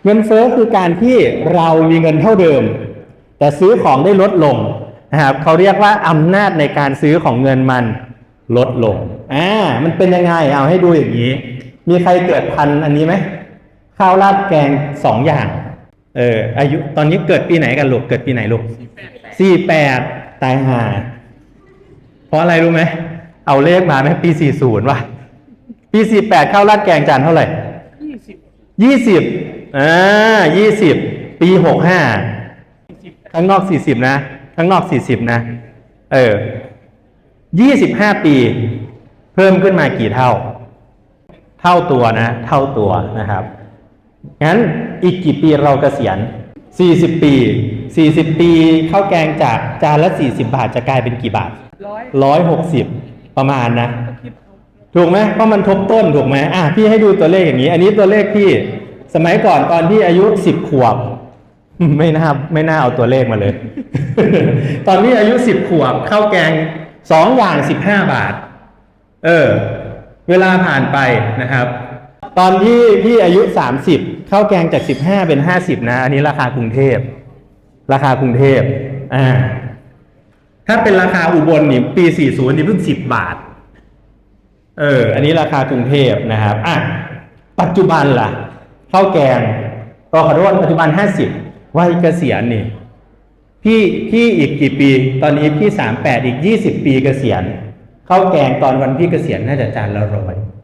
เงินเฟ้อคือการที่เรามีเงินเท่าเดิมแต่ซื้อของได้ลดลงนะครับเขาเรียกว่าอำนาจในการซื้อของเงินมันลดลงมันเป็นยังไงเอาให้ดูอย่างนี้มีใครเกิดทันอันนี้ไหมข้าวราดแกง2 อย่างอายุตอนนี้เกิดปีไหนกันลูกเกิดปีไหนลูก48ตายห่าเพราะอะไรรู้ไหมเอาเลขมาไหมปี40ว่ะปี48ข้าวราดแกงจานเท่าไหร่20 20ปี65ข้างนอก40นะข้างนอก40นะ25 ปีเพิ่มขึ้นมากี่เท่าตัวนะเท่าตัวนะครับงั้นอีกกี่ปีเราเกษียณ40 ปี40 ปีข้าวแกงจากจานละ40 บาทจะกลายเป็นกี่บาท160ประมาณนะถูกไหมเพราะมันทบต้นถูกไหมพี่ให้ดูตัวเลขอย่างนี้อันนี้ตัวเลขที่สมัยก่อนตอนที่อายุ10 ขวบไม่น่าเอาตัวเลขมาเลย ตอนนี้อายุ10 ขวบข้าวแกง2 อย่าง15 บาทเวลาผ่านไปนะครับตอนที่พี่อายุ30ข้าวแกงจาก15เป็น50นะอันนี้ราคากรุงเทพถ้าเป็นราคาอุบลนี่ปี40นี่เพิ่ง10 บาทอันนี้ราคากรุงเทพนะครับปัจจุบันล่ะข้าวแกงก็ขอโทษปัจจุบัน50วัยเกษียณนี่พี่อีกกี่ปีตอนนี้พี่38อีก20 ปีเกษียณข้าวแกงตอนวันพี่เกษียณน่าจะจานละ100